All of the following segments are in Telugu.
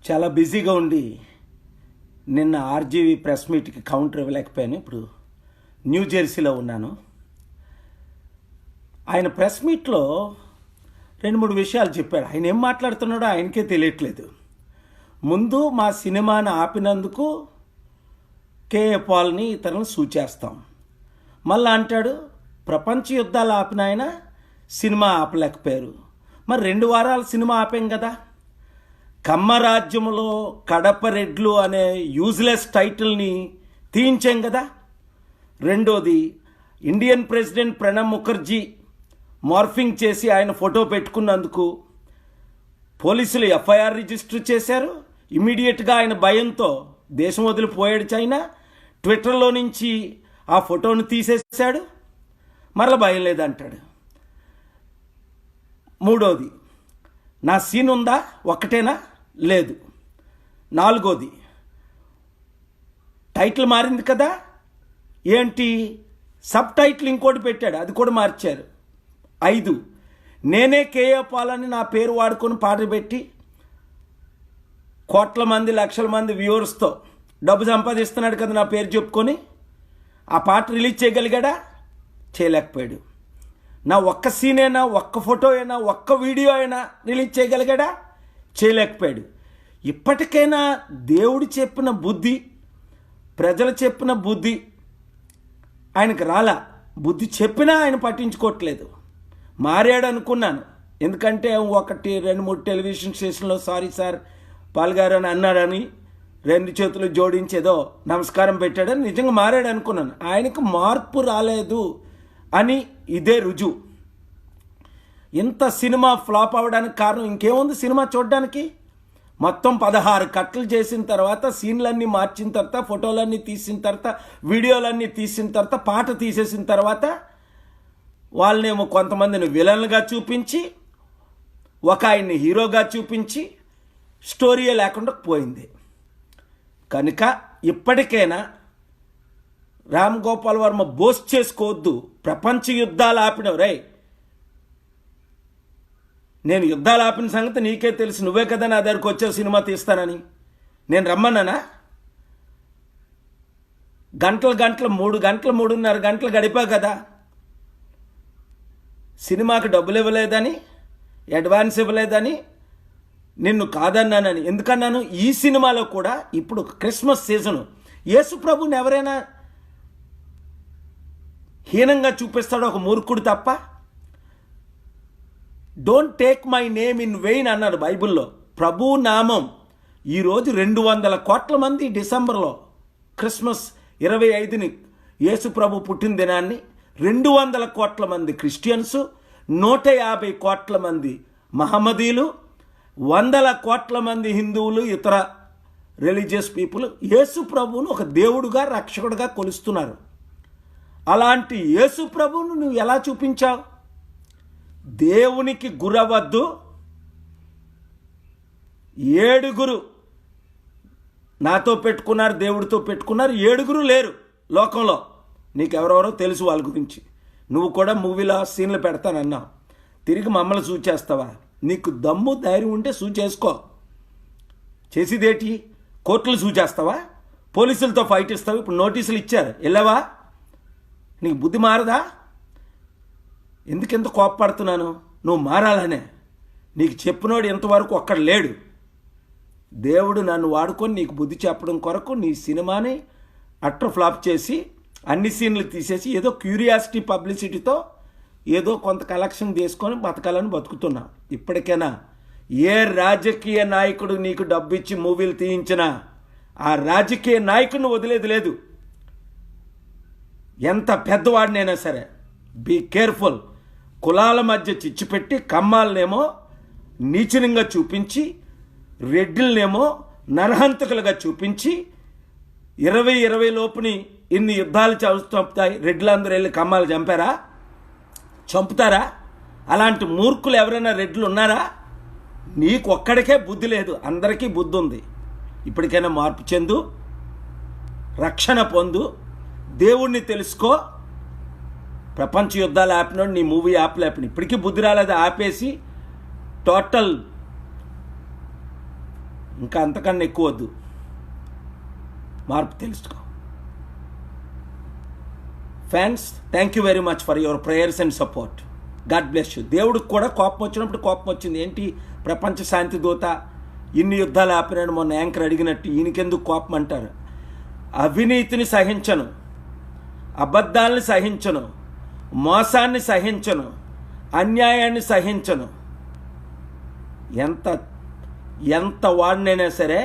చాలా బిజీగా ఉండి నిన్న ఆర్జీవీ ప్రెస్ మీట్కి కౌంటర్ ఇవ్వలేకపోయాను. ఇప్పుడు న్యూ జెర్సీలో ఉన్నాను. ఆయన ప్రెస్ మీట్లో 2-3 విషయాలు చెప్పాడు. ఆయన ఏం మాట్లాడుతున్నాడో ఆయనకే తెలియట్లేదు. ముందు మా సినిమాను ఆపినందుకు కేఏ పాల్ని ఇతరులను సూచేస్తాం. మళ్ళా అంటాడు ప్రపంచ యుద్ధాలు ఆపిన ఆయన సినిమా ఆపలేకపోయారు. మరి 2 వారాలు సినిమా ఆపాం కదా. కమ్మరాజ్యంలో కడప రెడ్లు అనే యూజ్లెస్ టైటిల్ని తీయించాం కదా. రెండోది, Indian president Pranab Mukherjee morphing చేసి ఆయన ఫోటో పెట్టుకున్నందుకు పోలీసులు ఎఫ్ఐఆర్ రిజిస్టర్ చేశారు. ఇమీడియట్గా ఆయన భయంతో దేశం వదిలిపోయాడు. చైనా ట్విట్టర్లో నుంచి ఆ ఫోటోను తీసేశాడు. మరలా భయం లేదంటాడు. మూడోది, నా సీన్ ఉందా ఒక్కటేనా? లేదు. నాలుగోది, టైటిల్ మారింది కదా, ఏంటి సబ్ టైటిల్ ఇంకోటి పెట్టాడు, అది కూడా మార్చారు. 5, నేనే కేఏ పాల్ అని నా పేరు వాడుకొని పాట పెట్టి కోట్ల మంది లక్షల మంది వ్యూవర్స్తో డబ్బు సంపాదిస్తున్నాడు కదా నా పేరు చెప్పుకొని. ఆ పాట రిలీజ్ చేయగలిగాడా? చేయలేకపోయాడు. నా ఒక్క సీన్ అయినా, ఒక్క ఫోటో అయినా, ఒక్క వీడియో అయినా రిలీజ్ చేయగలిగాడా? చేయలేకపోయాడు. ఇప్పటికైనా దేవుడు చెప్పిన బుద్ధి, ప్రజలు చెప్పిన బుద్ధి ఆయనకు రాలా. బుద్ధి చెప్పినా ఆయన పట్టించుకోవట్లేదు. మారాడు అనుకున్నాను. ఎందుకంటే 1-2-3 టెలివిజన్ స్టేషన్లో సారీ సార్ పాల్గారు అని అన్నాడని 2 చేతులు జోడించేదో నమస్కారం పెట్టాడని నిజంగా మారాడు అనుకున్నాను. ఆయనకు మార్పు రాలేదు అని ఇదే రుజువు. ఇంత సినిమా ఫ్లాప్ అవ్వడానికి కారణం ఇంకేముంది? సినిమా చూడడానికి మొత్తం 16 కట్లు చేసిన తర్వాత, సీన్లన్నీ మార్చిన తర్వాత, ఫోటోలన్నీ తీసిన తర్వాత, వీడియోలన్నీ తీసిన తర్వాత, పాట తీసేసిన తర్వాత వాళ్ళనేమో కొంతమందిని విలన్లుగా చూపించి, ఒక ఆయన్ని హీరోగా చూపించి స్టోరీయే లేకుండా పోయింది. కనుక ఇప్పటికైనా రామ్ గోపాల్ వర్మ బోస్ట్ చేసుకోవద్దు. ప్రపంచ యుద్ధాలు ఆపినవు రే. నేను యుద్ధాలు ఆపిన సంగతి నీకే తెలుసు. నువ్వే కదా నా దగ్గరకు వచ్చావు సినిమా తీస్తానని. నేను రమ్మన్నానా? గంటలు 3 గంటలు 3.5 గంటలు గడిపా కదా. సినిమాకి డబ్బులు ఇవ్వలేదని, అడ్వాన్స్ ఇవ్వలేదని, నిన్ను కాదన్నానని. ఎందుకన్నాను? ఈ సినిమాలో కూడా ఇప్పుడు క్రిస్మస్ సీజను, యేసు ప్రభుని ఎవరైనా హీనంగా చూపిస్తాడో ఒక మూర్ఖుడు తప్ప. Don't take my name in vein అన్నాడు బైబిల్లో. ప్రభు నామం ఈరోజు 200 కోట్ల మంది డిసెంబర్లో క్రిస్మస్ 25ని యేసు ప్రభు పుట్టిన దినాన్ని 200 కోట్ల మంది క్రిస్టియన్స్, 150 కోట్ల మంది మహమ్మదీలు, 100 కోట్ల మంది హిందువులు, ఇతర రిలీజియస్ పీపుల్ యేసు ప్రభువును ఒక దేవుడుగా, రక్షకుడుగా కొలుస్తున్నారు. అలాంటి యేసు ప్రభువును నువ్వు ఎలా చూపించావు? దేవునికి గురవద్దు. 7 నాతో పెట్టుకున్నారు, దేవుడితో పెట్టుకున్నారు. 7 లేరు లోకంలో. నీకెవరెవరో తెలుసు వాళ్ళ గురించి. నువ్వు కూడా మూవీలో సీన్లు పెడతానన్నావు. తిరిగి మమ్మల్ని సూచేస్తావా? నీకు దమ్ము ధైర్యం ఉంటే సూచేసుకో. చేసేదేటి? కోర్టులు సూచేస్తావా? పోలీసులతో ఫైట్ ఇస్తావు. ఇప్పుడు నోటీసులు ఇచ్చారు, వెళ్ళావా? నీకు బుద్ధి మారదా? ఎందుకెంత కోప్పడుతున్నాను? నువ్వు మారాలనే. నీకు చెప్పినోడు ఇంతవరకు ఒక్కడ లేడు. దేవుడు నన్ను వాడుకొని నీకు బుద్ధి చెప్పడం కొరకు నీ సినిమాని అట్టర్ ఫ్లాప్ చేసి అన్ని సీన్లు తీసేసి ఏదో క్యూరియాసిటీ పబ్లిసిటీతో ఏదో కొంత కలెక్షన్ తీసుకొని బతకాలని బతుకుతున్నావు. ఇప్పటికైనా ఏ రాజకీయ నాయకుడు నీకు డబ్బు ఇచ్చి మూవీలు తీయించినా ఆ రాజకీయ నాయకుడిని వదిలేది లేదు. ఎంత పెద్దవాడినైనా సరే బీ కేర్ఫుల్. కులాల మధ్య చిచ్చుపెట్టి కమ్మాలనేమో నీచనంగా చూపించి, రెడ్డిలనేమో నరహంతకులుగా చూపించి 2020 లోపుని ఇన్ని యుద్ధాలు చంపుతాయి. రెడ్లందరూ వెళ్ళి కమ్మాలు చంపారా? చంపుతారా? అలాంటి మూర్ఖులు ఎవరైనా రెడ్లు ఉన్నారా? నీకు ఒక్కడికే బుద్ధి లేదు, అందరికీ బుద్ధి ఉంది. ఇప్పటికైనా మార్పు చెందు, రక్షణ పొందు, దేవుణ్ణి తెలుసుకో. ప్రపంచ యుద్ధాలు ఆపినాడు, నీ మూవీ ఆపలేపని. ఇప్పటికీ బుద్ధి రాలేదు. ఆపేసి టోటల్ ఇంకా అంతకన్నా ఎక్కువ వద్దు, మార్పు తెలుసుకో. Fans, thank you very much for your prayers and support. God bless you. దేవుడికి కూడా కోపం వచ్చినప్పుడు కోపం వచ్చింది. ఏంటి ప్రపంచ శాంతి దూత, ఇన్ని యుద్ధాలు ఆపినాడు మొన్న యాంకర్ అడిగినట్టు, ఈయనకెందుకు కోపం అంటారు? అవినీతిని సహించను, అబద్ధాలని సహించను, మోసాన్ని సహించను, అన్యాయాన్ని సహించను. ఎంత వాడినైనా సరే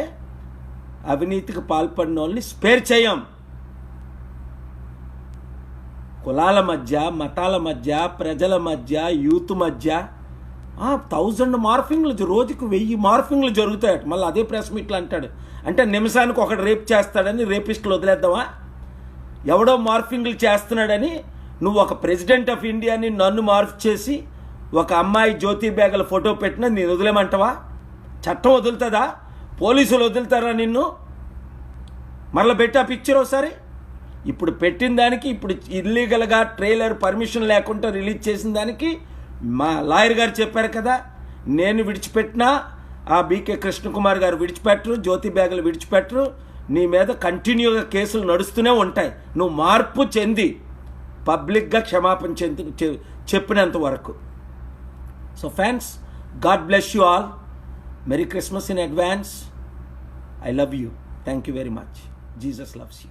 అవినీతికి పాల్పడిన వాళ్ళని స్పేర్ చేయం. కులాల మధ్య, మతాల మధ్య, ప్రజల మధ్య, యూత్ మధ్య 1000 మార్ఫింగ్లు, రోజుకు 1000 మార్ఫింగ్లు జరుగుతాయట. మళ్ళీ అదే ప్రెస్ మీట్లు అంటాడు. అంటే నిమిషానికి ఒకటి రేప్ చేస్తాడని రేపిస్టులు వదిలేద్దామా? ఎవడో మార్ఫింగ్లు చేస్తున్నాడని నువ్వు ఒక ప్రెసిడెంట్ ఆఫ్ ఇండియాని నన్ను మార్ఫ్ చేసి ఒక అమ్మాయి జ్యోతి బేగల ఫోటో పెట్టినా నేను వదిలేమంటావా? చట్టం వదులుతుందా? పోలీసులు వదులుతారా నిన్ను? మరలా పెట్టి ఆ పిక్చర్ ఒకసారి. ఇప్పుడు పెట్టిన దానికి, ఇప్పుడు ఇల్లీగల్గా ట్రైలర్ పర్మిషన్ లేకుండా రిలీజ్ చేసిన దానికి మా లాయర్ గారు చెప్పారు కదా, నేను విడిచిపెట్టినా ఆ బీకే కృష్ణకుమార్ గారు విడిచిపెట్టరు, జ్యోతి బేగలు విడిచిపెట్టరు, నీ మీద కంటిన్యూగా కేసులు నడుస్తూనే ఉంటాయి. నువ్వు మార్పు చెంది పబ్లిక్గా క్షమాపణ చెప్పినంత వరకు. So fans, god bless you all. Merry Christmas in advance. I love you. Thank you very much. Jesus loves you.